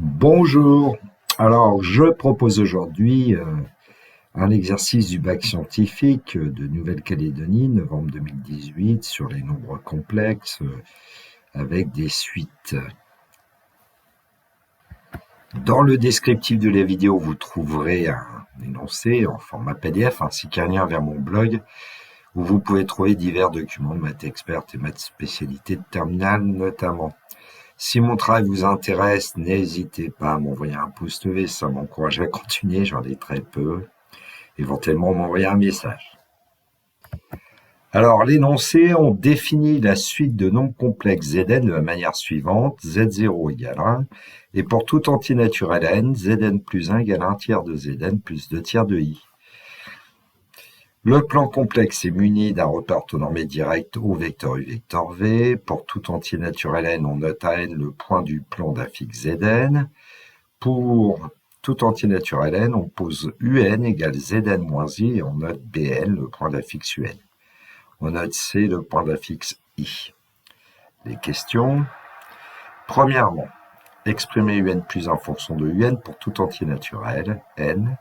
Bonjour. Alors, je propose aujourd'hui un exercice du bac scientifique de Nouvelle-Calédonie, novembre 2018, sur les nombres complexes avec des suites. Dans le descriptif de la vidéo, vous trouverez un énoncé en format PDF ainsi qu'un lien vers mon blog où vous pouvez trouver divers documents de maths experte et maths spécialité de terminale notamment. Si mon travail vous intéresse, n'hésitez pas à m'envoyer un pouce levé, ça m'encourage à continuer, j'en ai très peu. Éventuellement m'envoyer un message. Alors, l'énoncé, on définit la suite de nombres complexes Zn de la manière suivante, Z0 égale 1, et pour tout entier naturel n, Zn plus 1 égale 1 tiers de Zn plus 2 tiers de i. Le plan complexe est muni d'un repère orthonormé direct au vecteur u vecteur v. Pour tout entier naturel n, on note à n le point du plan d'un fixe Zn. Pour tout entier naturel n, on pose un égale Zn moins i et on note Bn le point d'un fixe un. On note C le point d'un fixe i. Les questions. Premièrement, exprimer un plus 1 en fonction de un pour tout entier naturel n.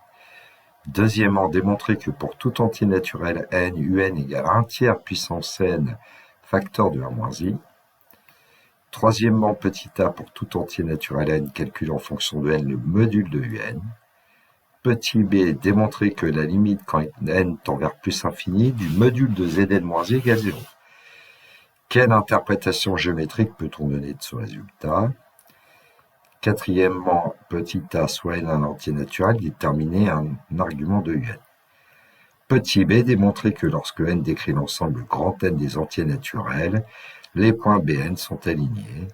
Deuxièmement, démontrer que pour tout entier naturel n, un égale 1 tiers puissance n facteur de 1 moins i. Troisièmement, petit a pour tout entier naturel n, calcule en fonction de n le module de un. Petit b, démontrer que la limite quand n tend vers plus infini du module de Zn moins i égale 0. Quelle interprétation géométrique peut-on donner de ce résultat? Quatrièmement, petit a soit n un entier naturel, déterminer un argument de un. Petit b, démontrer que lorsque n décrit l'ensemble grand N des entiers naturels, les points Bn sont alignés.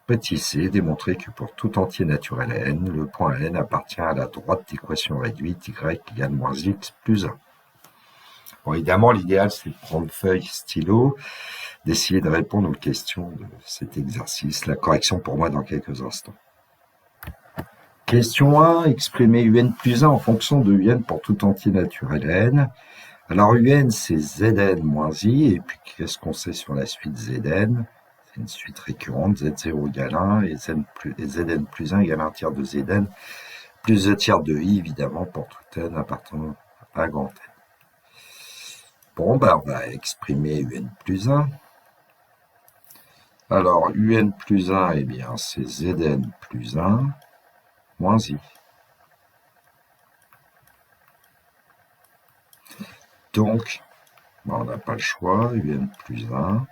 Petit c, démontrer que pour tout entier naturel n, le point n appartient à la droite d'équation réduite y égale moins x plus 1. Bon, évidemment, l'idéal, c'est de prendre feuille, stylo, d'essayer de répondre aux questions de cet exercice. La correction pour moi dans quelques instants. Question 1, exprimer un plus 1 en fonction de un pour tout entier naturel n. Alors un, c'est Zn moins i, et puis qu'est-ce qu'on sait sur la suite Zn? C'est une suite récurrente, Z0 égale 1, et Zn plus 1 égale 1 tiers de Zn, plus 2 tiers de i, évidemment, pour tout n appartenant à grand n. Bon, on va exprimer un plus 1. Alors, un plus 1, eh bien, c'est Zn plus 1 moins i. Donc, on n'a pas le choix, un plus 1,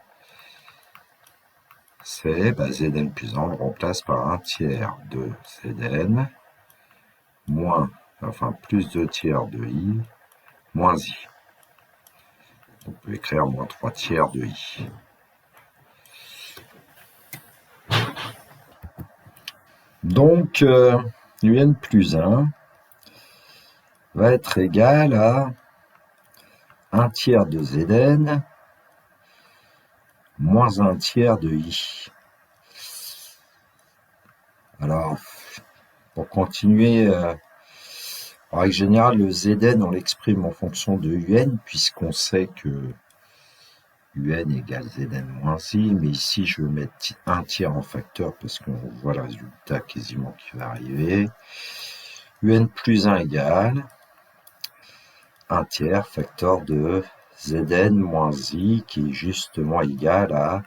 c'est Zn plus 1, on le remplace par 1 tiers de Zn, plus 2 tiers de i, moins i. On peut écrire moins 3 tiers de i. Donc, un plus 1 va être égal à 1 tiers de Zn moins 1 tiers de i. Alors, pour continuer, en règle générale, le Zn, on l'exprime en fonction de un, puisqu'on sait que un égale Zn moins i, mais ici, je vais mettre 1 tiers en facteur, parce qu'on voit le résultat quasiment qui va arriver. Un plus 1 égale 1 tiers facteur de Zn moins i, qui est justement égal à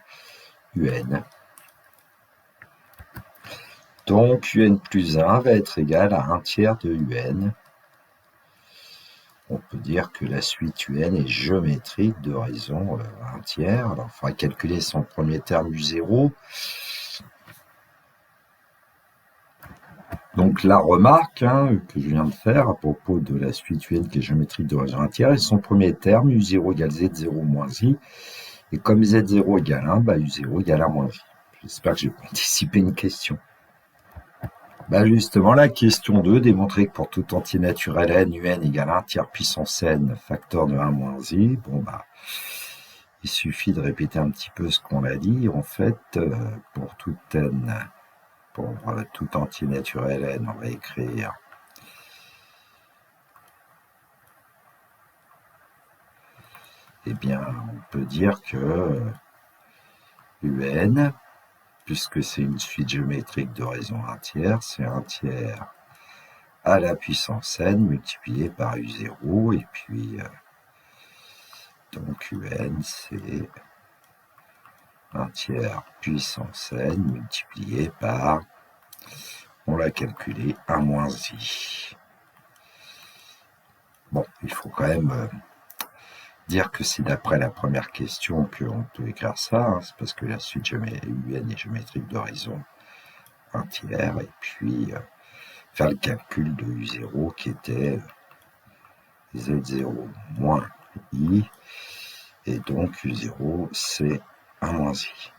un. Donc, un plus 1 va être égal à 1 tiers de un. On peut dire que la suite un est géométrique de raison 1 tiers. Alors, il faudra calculer son premier terme u0. Donc, la remarque que je viens de faire à propos de la suite un qui est géométrique de raison 1 tiers, est son premier terme, u0 égale z0 moins i. Et comme z0 égale 1, u0 égale 1 moins i. J'espère que j'ai pas anticipé une question. Justement, la question 2, démontrer que pour tout entier naturel n, un égale 1 tiers puissance n, facteur de 1 moins i. Il suffit de répéter un petit peu ce qu'on a dit. En fait, pour tout n, pour tout entier naturel n, on va écrire on peut dire que un puisque c'est une suite géométrique de raison 1 tiers, c'est 1 tiers à la puissance n multiplié par u0, et puis donc un, c'est 1 tiers puissance n multiplié par, on l'a calculé, 1 moins i. Bon, il faut quand même dire que c'est d'après la première question qu'on peut écrire ça, hein, c'est parce que la suite un est géométrique de raison 1 tiers, et puis faire le calcul de u0 qui était z0 moins i, et donc u0 c'est 1 moins i.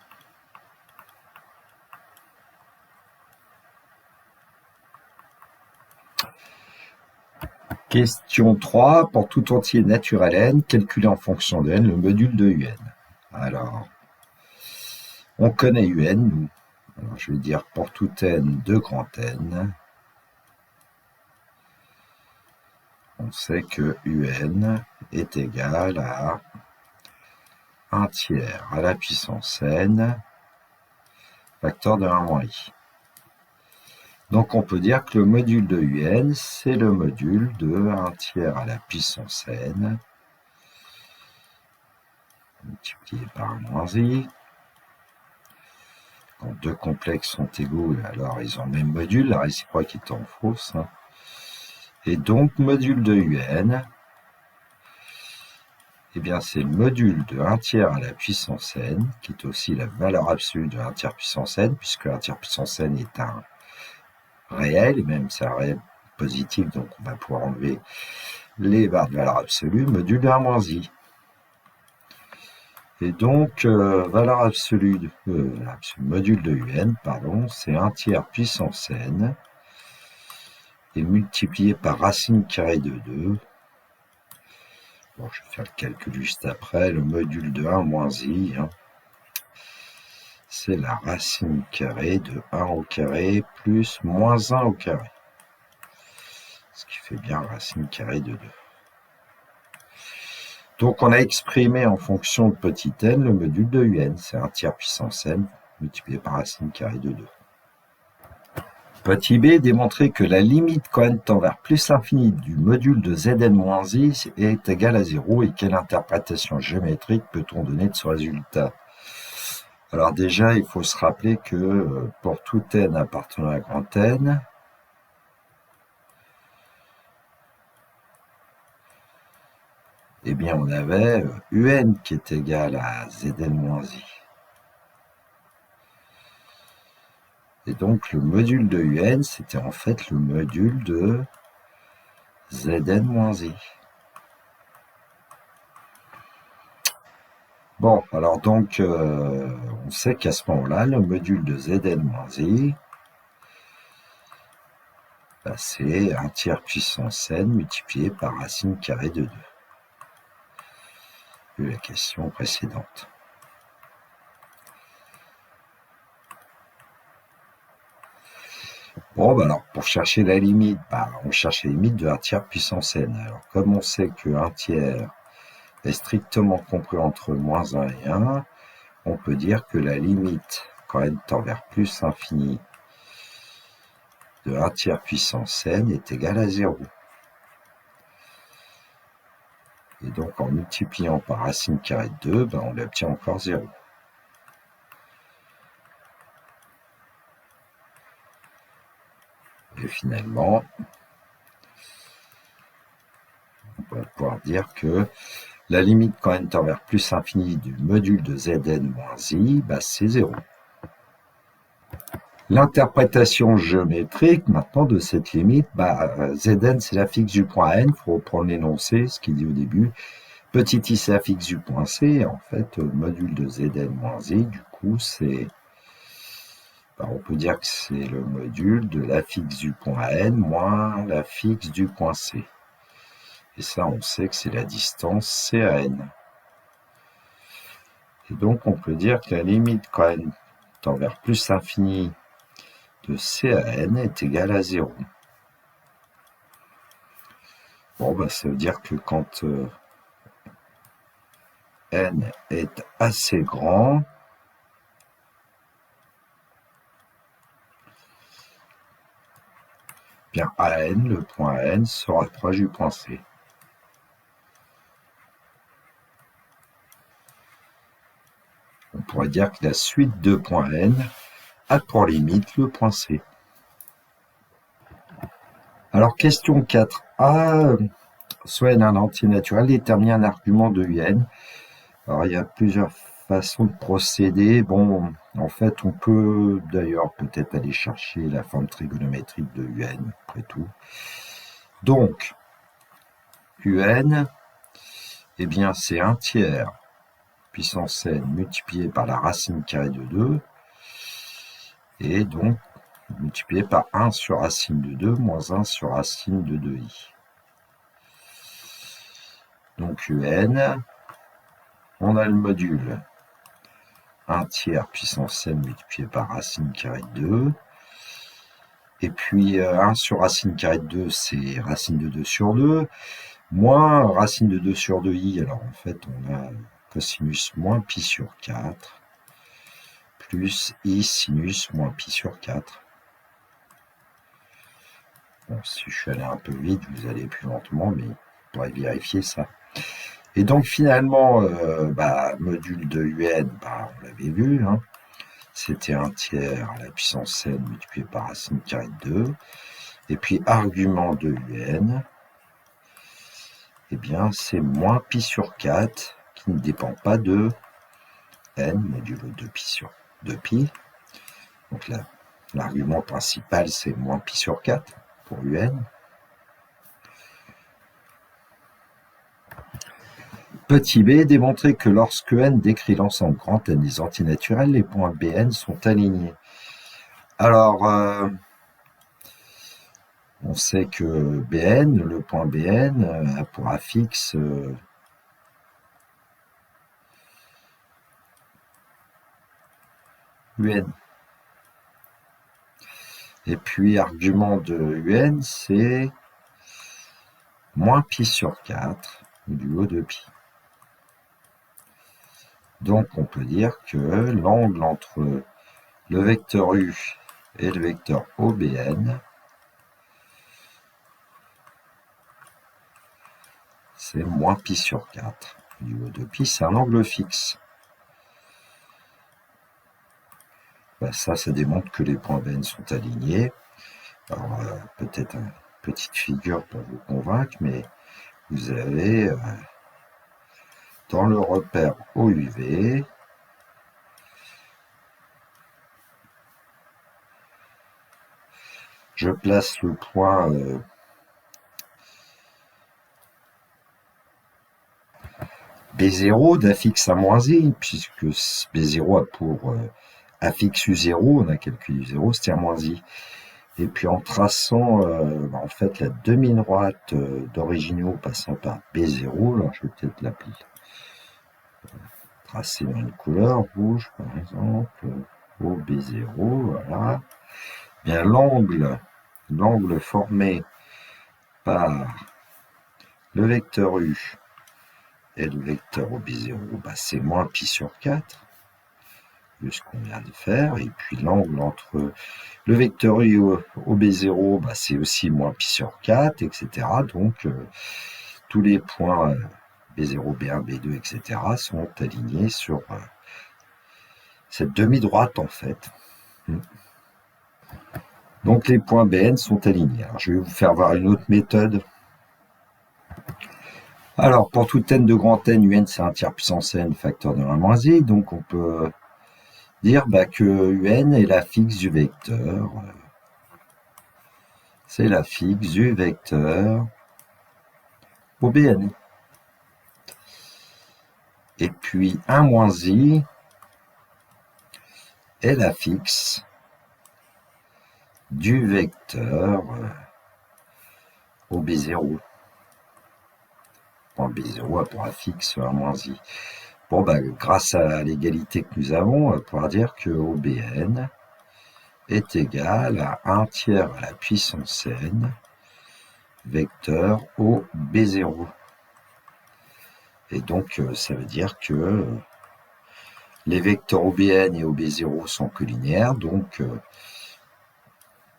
Question 3. Pour tout entier naturel n, calculer en fonction de n le module de un. Alors, on connaît un, nous. Alors, je vais dire pour tout n de grand N, on sait que un est égal à 1 tiers à la puissance n, facteur de 1 moins i. Donc on peut dire que le module de un, c'est le module de 1 tiers à la puissance n, multiplié par 1 moins i. Quand deux complexes sont égaux, alors ils ont le même module, la réciproque étant fausse. Et donc, module de un, eh bien, c'est le module de 1 tiers à la puissance n, qui est aussi la valeur absolue de 1 tiers puissance n, puisque 1 tiers puissance n est un réel, et même c'est un réel positif, donc on va pouvoir enlever les barres de valeur absolue, module de 1 moins i. Et donc, valeur absolue, module de un, pardon, c'est 1 tiers puissance n, et multiplié par racine carrée de 2. Bon, je vais faire le calcul juste après. Le module de 1 moins i, c'est la racine carrée de 1 au carré plus moins 1 au carré. Ce qui fait bien racine carrée de 2. Donc, on a exprimé en fonction de petit n le module de un. C'est 1 tiers puissance n multiplié par racine carrée de 2. Petit b, démontrer que la limite quand n tend vers plus l'infini du module de zn moins i est égale à 0, et quelle interprétation géométrique peut-on donner de ce résultat? Alors déjà, il faut se rappeler que pour tout n appartenant à grand N, eh bien on avait un qui est égal à zn moins i. Et donc le module de un, c'était en fait le module de zn moins i. Bon, alors donc, on sait qu'à ce moment-là, le module de zn moins i, bah, c'est 1 tiers puissance n multiplié par racine carrée de 2. Vu la question précédente. Bon, bah alors, pour chercher la limite, on cherche la limite de 1 tiers puissance n. Alors, comme on sait que 1 tiers est strictement compris entre moins 1 et 1, on peut dire que la limite, quand n tend vers plus l'infini, de 1 tiers puissance n est égale à 0. Et donc, en multipliant par racine carrée de 2, on obtient encore 0. Et finalement, on va pouvoir dire que la limite quand n tend vers plus l'infini du module de zn moins i, c'est 0. L'interprétation géométrique maintenant de cette limite, Zn c'est la fixe du point n, il faut reprendre l'énoncé, ce qu'il dit au début. Petit i c'est la fixe du point c, en fait, module de Zn moins i, du coup c'est, on peut dire que c'est le module de la fixe du point n moins la fixe du point c. Et ça, on sait que c'est la distance c à n. Et donc, on peut dire que la limite quand n tend vers plus l'infini de c à n est égale à 0. Bon, ça veut dire que quand n est assez grand, bien AN, le point AN se rapproche du point C. On pourrait dire que la suite de points N a pour limite le point C. Alors, question 4a, soit n un entier naturel, détermine un argument de UN. Alors, il y a plusieurs façons de procéder. Bon, en fait, on peut d'ailleurs peut-être aller chercher la forme trigonométrique de UN, après tout. Donc, UN, eh bien, c'est 1 tiers puissance n multiplié par la racine carrée de 2, et donc multiplié par 1 sur racine de 2 moins 1 sur racine de 2i. Donc UN, on a le module 1 tiers puissance n multiplié par racine carrée de 2. Et puis 1 sur racine carrée de 2, c'est racine de 2 sur 2, moins racine de 2 sur 2i. Alors en fait, on a cosinus moins pi sur 4, plus i sinus moins pi sur 4. Bon, si je suis allé un peu vite, vous allez plus lentement, mais vous pourrez vérifier ça. Et donc finalement, module de UN, on l'avait vu, hein, c'était 1 tiers à la puissance n multiplié par racine carrée de 2. Et puis argument de UN, eh bien c'est moins pi sur 4 qui ne dépend pas de n modulo 2pi sur 2pi. Donc là, l'argument principal c'est moins pi sur 4 pour UN. Petit b, démontrer que lorsque n décrit l'ensemble grand N des entiers naturels, les points Bn sont alignés. Alors, on sait que Bn, le point Bn, a pour affixe UN. Et puis, argument de UN, c'est moins pi sur 4 modulo de pi. Donc, on peut dire que l'angle entre le vecteur U et le vecteur OBN, c'est moins pi sur 4 modulo de pi, c'est un angle fixe. Ça démontre que les points Bn sont alignés. Alors, peut-être une petite figure pour vous convaincre, mais vous avez dans le repère OUV, je place le point B0 d'affixe à moins i, puisque B0 a pour affixe U0, on a calculé U0, c'est-à-dire moins i. Et puis en traçant en fait la demi-droite d'originaux passant par B0, alors je vais peut-être l'appeler, tracer dans une couleur rouge par exemple, OB0, voilà. Bien l'angle formé par le vecteur U et le vecteur OB0, c'est moins pi sur 4, vu ce qu'on vient de faire, et puis l'angle entre le vecteur U et OB0, c'est aussi moins pi sur 4, etc. Donc tous les points B0, B1, B2, etc. sont alignés sur cette demi-droite en fait. Donc les points Bn sont alignés. Alors, je vais vous faire voir une autre méthode. Alors pour tout n de grand N, UN c'est 1 tiers puissance n facteur de 1 moins i, donc on peut dire que UN est l'affixe du vecteur. C'est l'affixe du vecteur OBN. Et puis 1 moins i est l'affixe du vecteur OB0. Point B0 a pour affixe 1 moins i. Bon, grâce à l'égalité que nous avons, on va pouvoir dire que OBN est égal à 1 tiers à la puissance n vecteur OB0. Et donc, ça veut dire que les vecteurs OBN et OB0 sont collinéaires, donc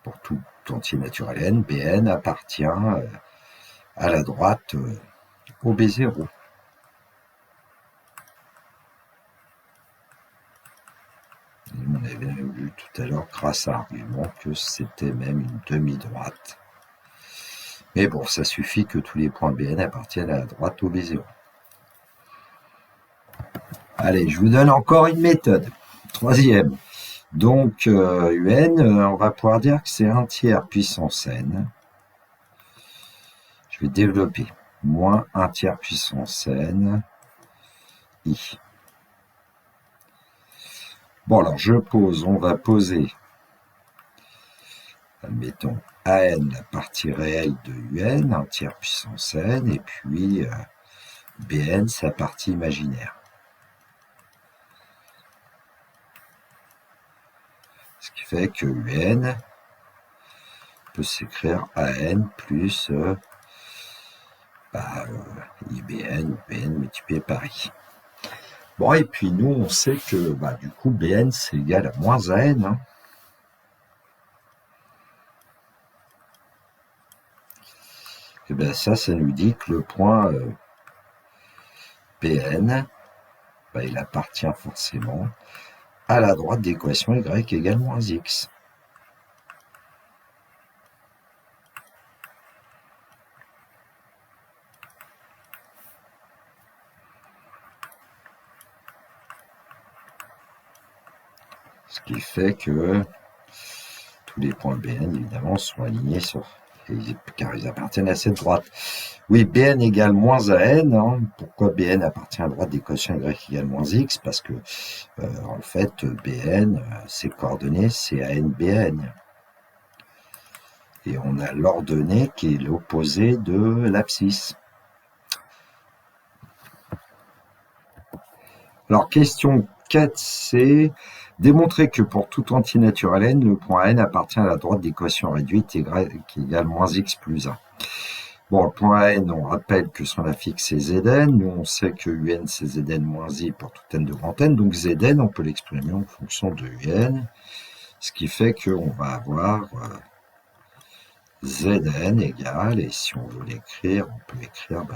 pour tout entier naturel n, Bn appartient à la droite au B0. Et on avait vu tout à l'heure, grâce à l'argument, que c'était même une demi-droite. Mais bon, ça suffit que tous les points Bn appartiennent à la droite au B0. Allez, je vous donne encore une méthode. Troisième. Donc, UN, on va pouvoir dire que c'est 1 tiers puissance n. Je vais développer. Moins 1 tiers puissance n, i. Bon, alors, on va poser, admettons, AN, la partie réelle de UN, 1 tiers puissance n, et puis BN, sa partie imaginaire. Ce qui fait que UN peut s'écrire AN plus IBN ou BN multiplié par I. Bon, et puis nous, on sait que du coup, BN, c'est égal à moins AN. Hein. Et bien ça nous dit que le point BN, il appartient forcément à la droite d'équation y égale moins x. Ce qui fait que tous les points Bn, évidemment, sont alignés car ils appartiennent à cette droite. Oui, Bn égale moins AN. Hein. Pourquoi Bn appartient à la droite d'équation y égale moins x? Parce que, en fait, Bn, ses coordonnées, c'est AN-Bn. Et on a l'ordonnée qui est l'opposé de l'abscisse. Alors, question 4c. Démontrer que pour tout entier naturel n, le point n appartient à la droite d'équation réduite y qui égale moins x plus 1. Bon, le point n, on rappelle que son affixe c'est Zn. Nous, on sait que un c'est Zn moins i pour tout n de grand n. Donc Zn, on peut l'exprimer en fonction de un. Ce qui fait qu'on va avoir Zn égale, et si on veut l'écrire, on peut écrire,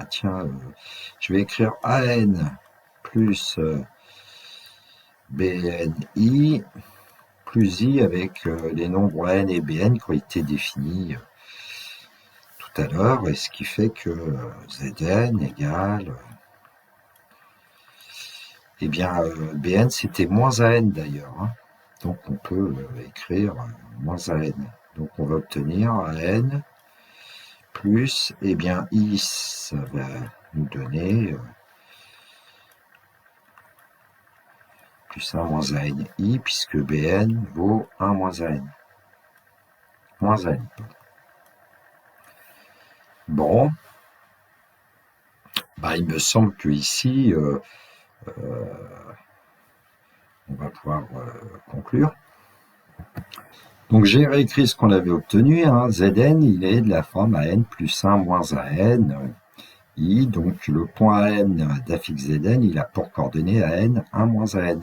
je vais écrire AN plus BNI plus I avec les nombres n et Bn qui ont été définis tout à l'heure, et ce qui fait que Zn égale, Bn c'était moins AN d'ailleurs, hein. Donc on peut écrire moins AN. Donc on va obtenir AN plus, I, ça va nous donner plus 1 moins AN I, puisque Bn vaut 1 moins AN. Moins AN. Bon. Il me semble que ici, on va pouvoir conclure. Donc j'ai réécrit ce qu'on avait obtenu. Hein. Zn, il est de la forme AN plus 1 moins AN I. Donc le point AN d'affixe Zn, il a pour coordonnée AN 1 moins AN.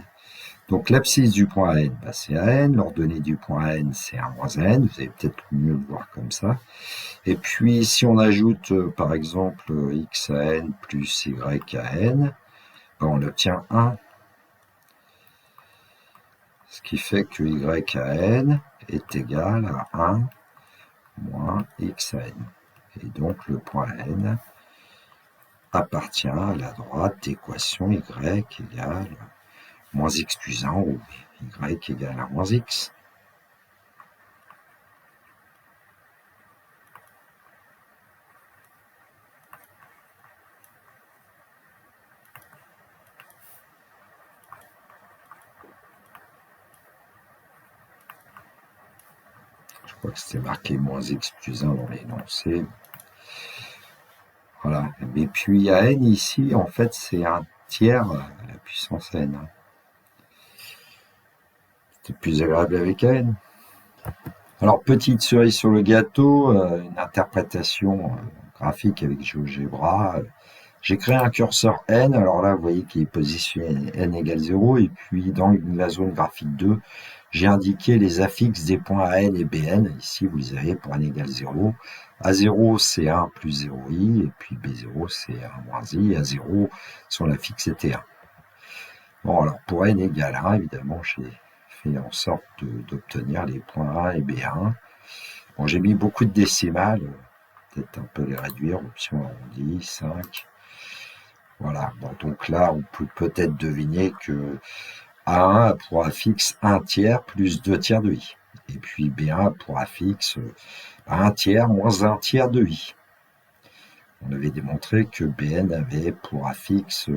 Donc l'abscisse du point AN, c'est AN. L'ordonnée du point AN, c'est 1 moins AN. Vous allez peut-être mieux le voir comme ça. Et puis si on ajoute par exemple x à n plus y à n, on obtient 1. Ce qui fait que y à n est égal à 1 moins x à n. Et donc le point n appartient à la droite d'équation y égale moins x plus 1 ou y égale à moins x. Je crois que c'était marqué moins x plus 1 dans l'énoncé. Voilà. Et puis à n ici, en fait, c'est 1 tiers à la puissance n. C'est plus agréable avec n. Alors, petite cerise sur le gâteau, une interprétation graphique avec GeoGebra. J'ai créé un curseur n, alors là, vous voyez qu'il est positionné n égale 0, et puis dans la zone graphique 2, j'ai indiqué les affixes des points AN et BN. Ici, vous les avez pour n égale 0. A0, c'est 1 plus 0i, et puis B0, c'est 1 moins i. A0, son affixe était 1. Bon, alors pour n égale 1, évidemment, j'ai fait en sorte d'obtenir les points A et B1. Bon, j'ai mis beaucoup de décimales, peut-être un peu les réduire, option arrondie, 5. Voilà, bon, donc là, on peut peut-être deviner que A1 a pour affixe 1 tiers plus 2 tiers de i. Et puis B1 a pour affixe 1 tiers moins 1 tiers de i. On avait démontré que Bn avait pour affixe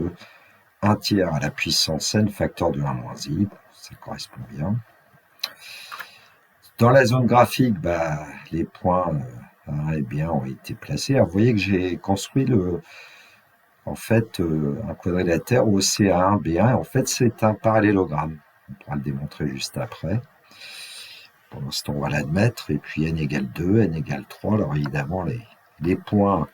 1 tiers à la puissance n facteur de 1 moins i. Ça correspond bien. Dans la zone graphique, les points A et B1 ont été placés. Alors, vous voyez que j'ai construit un quadrilatère au CA1, B1. En fait, c'est un parallélogramme. On pourra le démontrer juste après. Pour l'instant, on va l'admettre. Et puis n égale 2, n égale 3. Alors évidemment, les points,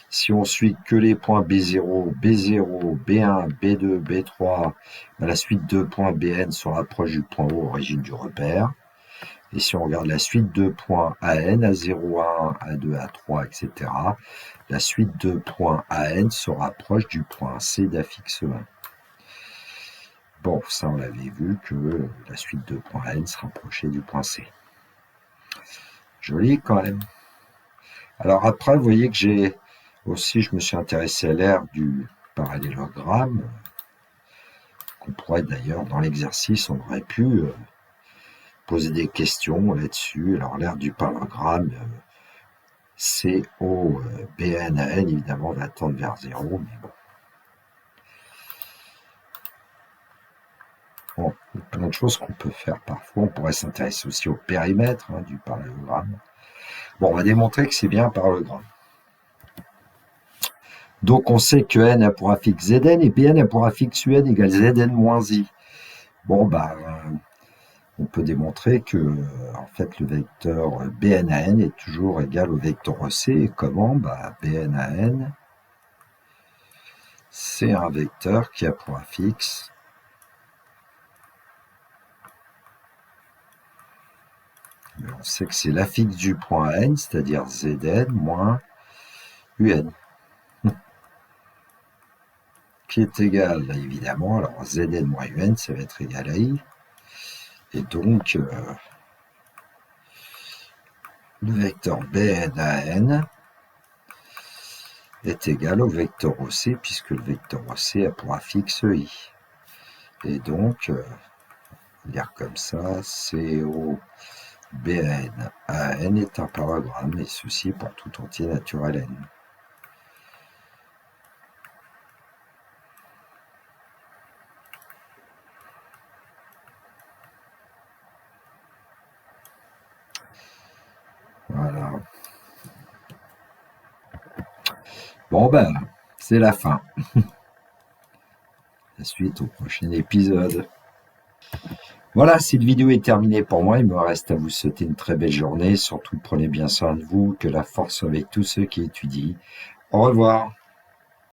si on suit que les points B0, B0, B1, B2, B3, la suite de points Bn se rapproche du point O, origine du repère. Et si on regarde la suite de points AN, A0, A1, A2, A3, etc., la suite de points AN se rapproche du point C d'affixe 1. Bon, ça on l'avait vu que la suite de points AN se rapprochait du point C. Joli quand même. Alors après, vous voyez que je me suis intéressé à l'ère du parallélogramme, qu'on pourrait d'ailleurs, dans l'exercice, on aurait pu poser des questions là-dessus. Alors l'ère du parallélogramme, CO, BN, AN, évidemment, on va tendre vers 0, mais bon. Bon, il y a plein de choses qu'on peut faire parfois. On pourrait s'intéresser aussi au périmètre du parallélogramme. Bon, on va démontrer que c'est bien un parallélogramme. Donc, on sait que n a pour affixe Zn et Bn a pour affixe Un égale Zn moins i. Bon, on peut démontrer que, en fait, le vecteur Bn à n est toujours égal au vecteur C. Et comment? Bn à n, c'est un vecteur qui a pour affixe on sait que c'est l'affixe du point n, c'est-à-dire Zn moins Un. Qui est égal, évidemment, alors Zn moins Un, ça va être égal à i. Et donc, le vecteur Bn à n est égal au vecteur OC, puisque le vecteur OC a pour affixe i. Et donc, on va dire comme ça, CO Bn à n est un parallélogramme, et ceci pour tout entier naturel n. Voilà. Bon c'est la fin. La suite au prochain épisode. Voilà, cette vidéo est terminée pour moi. Il me reste à vous souhaiter une très belle journée. Surtout, prenez bien soin de vous. Que la force soit avec tous ceux qui étudient. Au revoir.